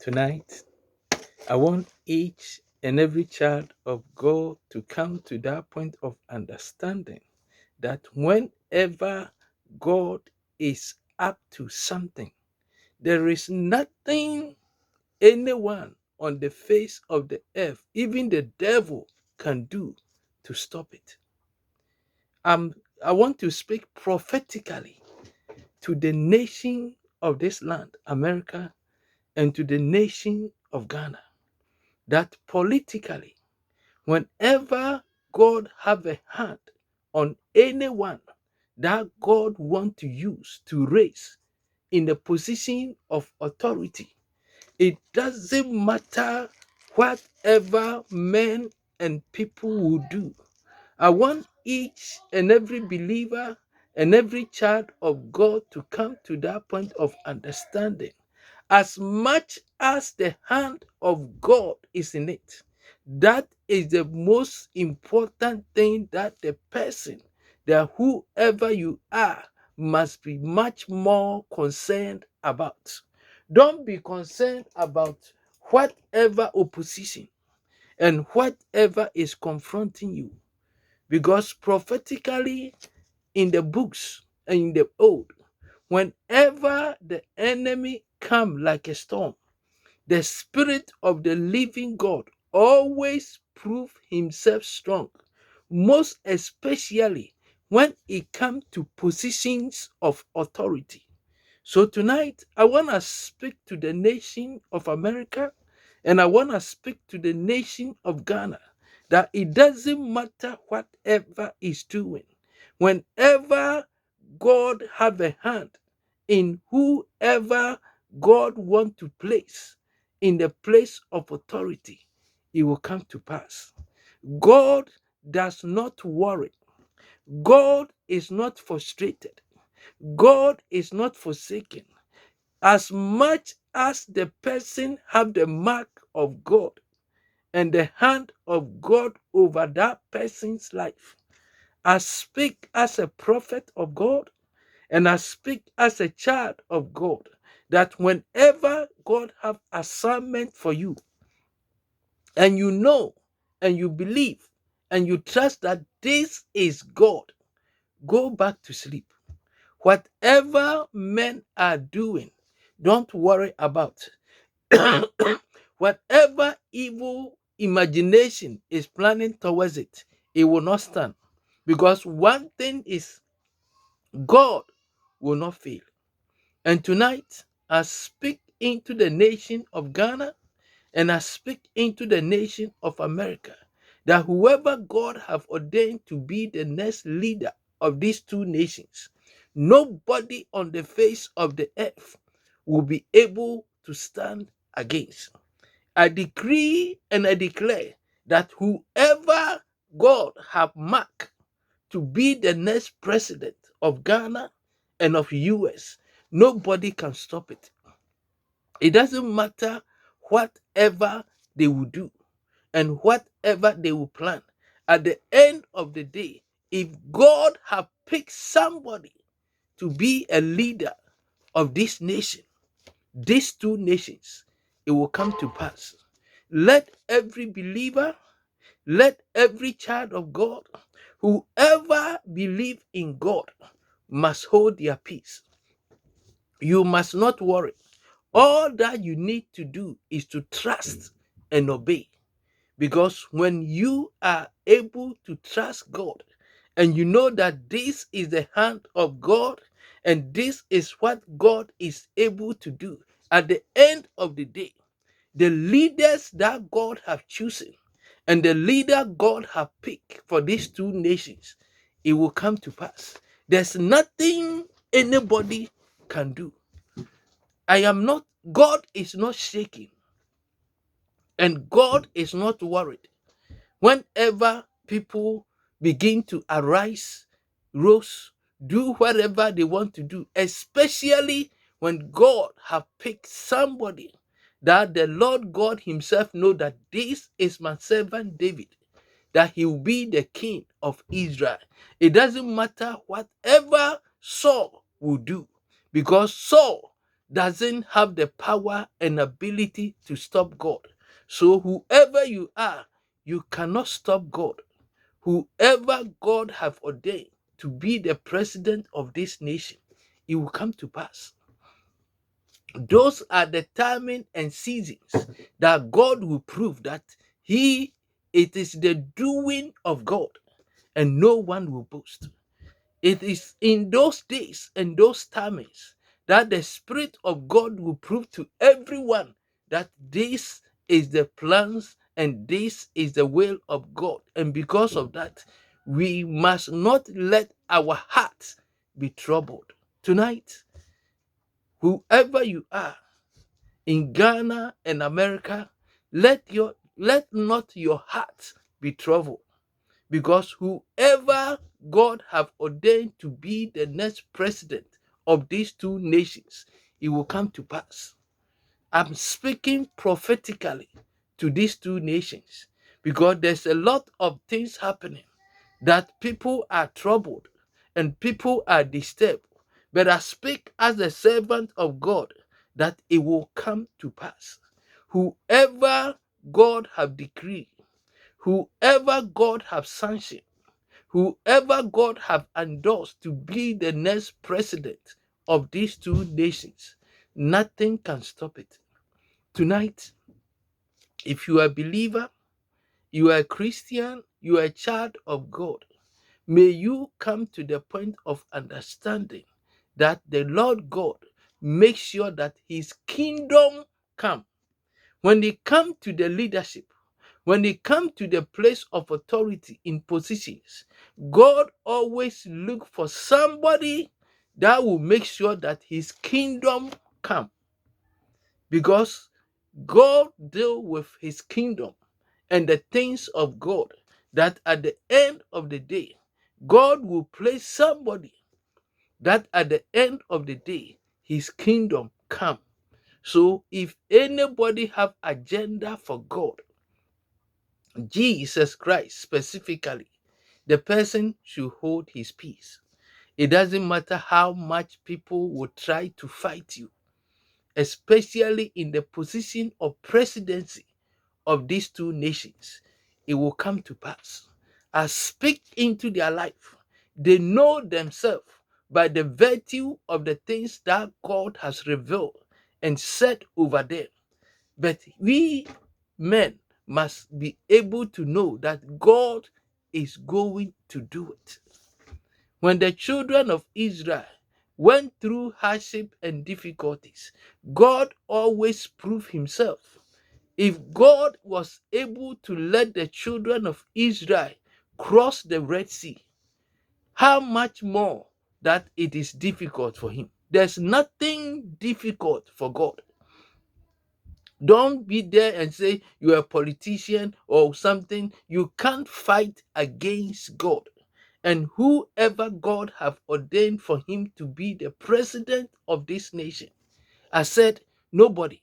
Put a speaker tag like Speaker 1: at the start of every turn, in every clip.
Speaker 1: Tonight, I want each and every child of God to come to that point of understanding that whenever God is up to something, there is nothing anyone on the face of the earth, even the devil, can do to stop it. I want to speak prophetically to the nation of this land, America, and to the nation of Ghana, that politically, whenever God have a hand on anyone that God want to use to raise in the position of authority, it doesn't matter whatever men and people will do. I want each and every believer and every child of God to come to that point of understanding. As much as the hand of God is in it, that is the most important thing that the person, that whoever you are, must be much more concerned about. Don't be concerned about whatever opposition and whatever is confronting you, because prophetically in the books and in the old, whenever the enemy come like a storm, the spirit of the living God always prove himself strong, most especially when it comes to positions of authority. So tonight, I want to speak to the nation of America, and I want to speak to the nation of Ghana, that it doesn't matter whatever is doing. Whenever God have a hand in whoever God want to place in the place of authority, it will come to pass. God does not worry. God is not frustrated. God is not forsaken. As much as the person have the mark of God and the hand of God over that person's life, I speak as a prophet of God and I speak as a child of God, that whenever God have assignment for you, and you know and you believe and you trust that this is God, go back to sleep. Whatever men are doing, don't worry about. Whatever evil imagination is planning towards it, it will not stand. Because one thing is, God will not fail. And tonight, I speak into the nation of Ghana and I speak into the nation of America, that whoever God have ordained to be the next leader of these two nations, nobody on the face of the earth will be able to stand against. I decree and I declare that whoever God have marked to be the next president of Ghana and of US, nobody can stop it. It doesn't matter whatever they will do and whatever they will plan. At the end of the day, if God have picked somebody to be a leader of this nation, these two nations, it will come to pass. Let every believer, let every child of God, whoever believe in God, must hold their peace. You must not worry. All that you need to do is to trust and obey. Because when you are able to trust God and you know that this is the hand of God and this is what God is able to do, at the end of the day, the leaders that God have chosen and the leader God have picked for these two nations, it will come to pass. There's nothing anybody can do. God is not shaking and God is not worried. Whenever people begin to arise, rose, do whatever they want to do, especially when God have picked somebody that the Lord God himself know that this is my servant David, that he will be the king of Israel. It doesn't matter whatever Saul will do, because Saul doesn't have the power and ability to stop God. So whoever you are, you cannot stop God. Whoever God have ordained to be the president of this nation, it will come to pass. Those are the timing and seasons that God will prove that it is the doing of God, and no one will boast. It is in those days and those times that the Spirit of God will prove to everyone that this is the plans and this is the will of God. And because of that, we must not let our hearts be troubled. Tonight, whoever you are in Ghana and America, let not your heart be troubled, because whoever God have ordained to be the next president of these two nations, it will come to pass. I'm speaking prophetically to these two nations because there's a lot of things happening that people are troubled and people are disturbed. But I speak as a servant of God that it will come to pass. Whoever God have decreed, whoever God have sanctioned, whoever God have endorsed to be the next president of these two nations, nothing can stop it. Tonight, if you are a believer, you are a Christian, you are a child of God, may you come to the point of understanding that the Lord God makes sure that his kingdom come. When they come to the leadership, when they come to the place of authority in positions, God always look for somebody that will make sure that his kingdom come. Because God deal with his kingdom and the things of God, that at the end of the day, God will place somebody that at the end of the day, his kingdom come. So if anybody have agenda for God, Jesus Christ specifically, the person should hold his peace. It doesn't matter how much people will try to fight you, especially in the position of presidency of these two nations. It will come to pass. I speak into their life. They know themselves by the virtue of the things that God has revealed and said over them. But we men must be able to know that God is going to do it. When the children of Israel went through hardship and difficulties, God always proved himself. If God was able to let the children of Israel cross the Red Sea, how much more that it is difficult for him? There's nothing difficult for God. Don't be there and say you're a politician or something. You can't fight against God. And whoever God have ordained for him to be the president of this nation, I said nobody.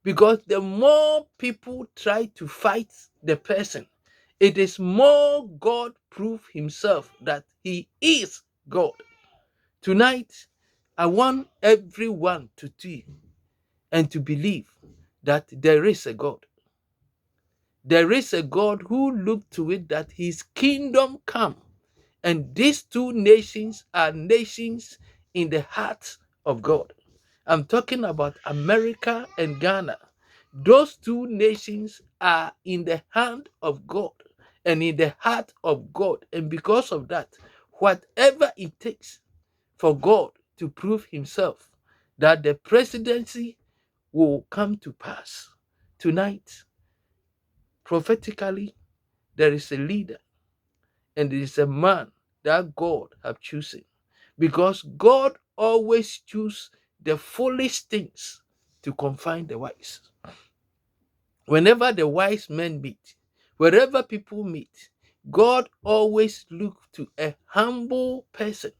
Speaker 1: Because the more people try to fight the person, it is more God prove himself that he is God. Tonight, I want everyone to see and to believe that there is a God. There is a God who looked to it that his kingdom come. And these two nations are nations in the heart of God. I'm talking about America and Ghana. Those two nations are in the hand of God and in the heart of God. And because of that, whatever it takes for God to prove himself, that the presidency will come to pass. Tonight, prophetically, there is a leader and there is a man that God have chosen. Because God always choose the foolish things to confine the wise. Whenever the wise men meet, wherever people meet, God always look to a humble person.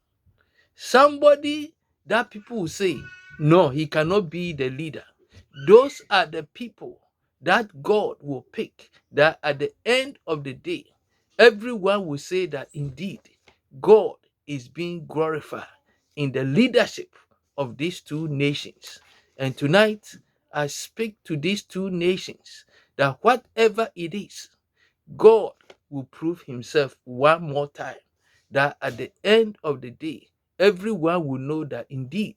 Speaker 1: Somebody that people will say, no, he cannot be the leader. Those are the people that God will pick, that at the end of the day, everyone will say that indeed God is being glorified in the leadership of these two nations. And tonight, I speak to these two nations that whatever it is, God will prove himself one more time. That at the end of the day, everyone will know that indeed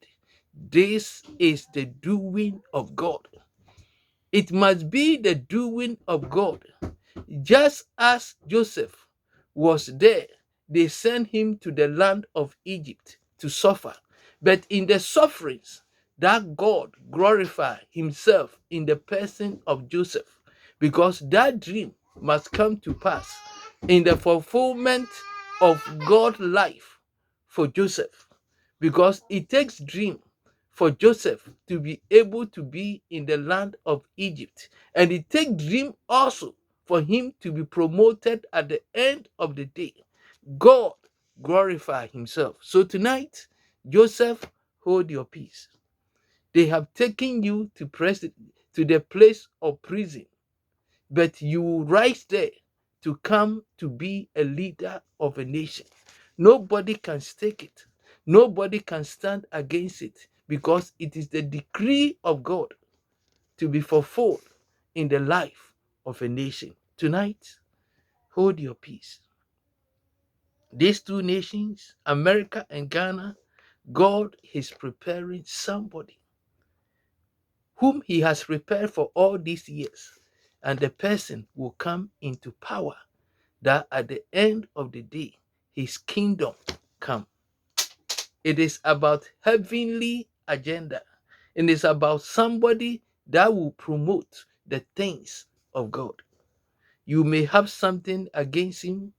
Speaker 1: this is the doing of God. It must be the doing of God. Just as Joseph was there, they sent him to the land of Egypt to suffer. But in the sufferings, that God glorified himself in the person of Joseph, because that dream must come to pass in the fulfillment of God's life for Joseph. Because it takes dream for Joseph to be able to be in the land of Egypt. And it takes dream also for him to be promoted at the end of the day. God glorify himself. So tonight, Joseph, hold your peace. They have taken you to the place of prison, but you will rise there to come to be a leader of a nation. Nobody can stake it. Nobody can stand against it, because it is the decree of God to be fulfilled in the life of a nation. Tonight, hold your peace. These two nations, America and Ghana, God is preparing somebody whom he has prepared for all these years, and the person will come into power, that at the end of the day, his kingdom come. It is about heavenly agenda. It is about somebody that will promote the things of God. You may have something against him,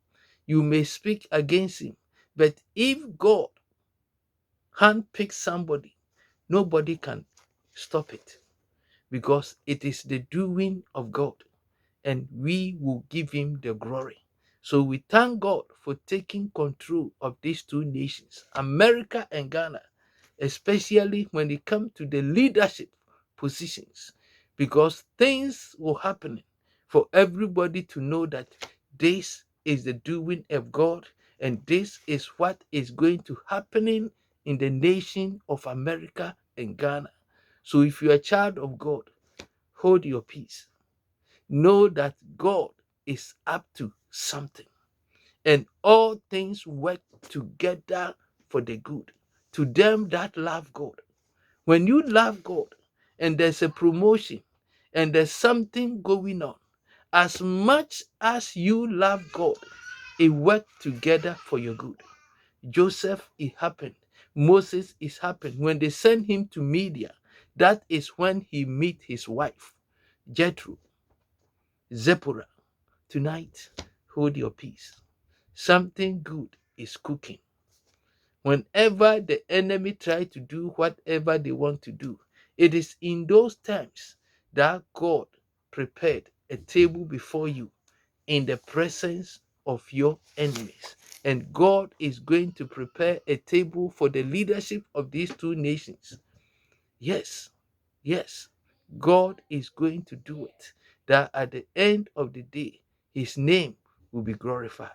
Speaker 1: you may speak against him, but if God handpicks somebody, nobody can stop it, because it is the doing of God, and we will give him the glory. So we thank God for taking control of these two nations, America and Ghana, especially when it comes to the leadership positions, because things will happen for everybody to know that this is the doing of God, and this is what is going to happening in the nation of America and Ghana. So if you're a child of God, hold your peace. Know that God is up to something, and all things work together for the good to them that love God. When you love God and there's a promotion and there's something going on, as much as you love God, it worked together for your good. Joseph, it happened. Moses, it happened. When they sent him to Media, that is when he met his wife, Jethro, Zipporah. Tonight, hold your peace. Something good is cooking. Whenever the enemy try to do whatever they want to do, it is in those times that God prepared a table before you in the presence of your enemies. And God is going to prepare a table for the leadership of these two nations. Yes, yes, God is going to do it. That at the end of the day, his name will be glorified.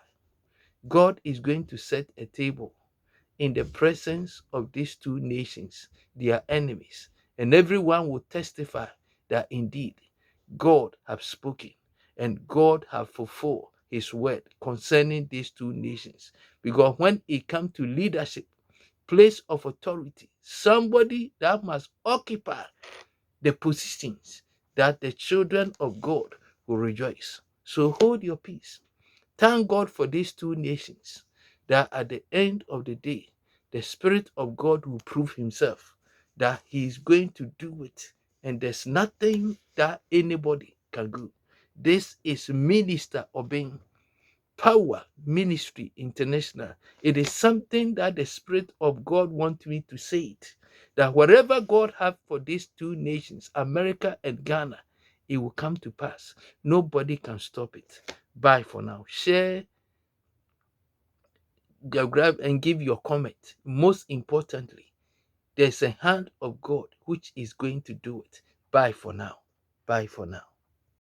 Speaker 1: God is going to set a table in the presence of these two nations, their enemies, and everyone will testify that indeed God has spoken and God has fulfilled his word concerning these two nations. Because when it comes to leadership, place of authority, somebody that must occupy the positions, that the children of God will rejoice. So hold your peace. Thank God for these two nations, that at the end of the day, the Spirit of God will prove himself, that he is going to do it, and there's nothing that anybody can do. This is Minister Obeng Power Ministry International. It is something that the Spirit of God wants me to say it, that whatever God has for these two nations, America and Ghana, it will come to pass. Nobody can stop it. Bye for now. Share, grab, and give your comment. Most importantly, there's a hand of God which is going to do it. Bye for now. Bye for now.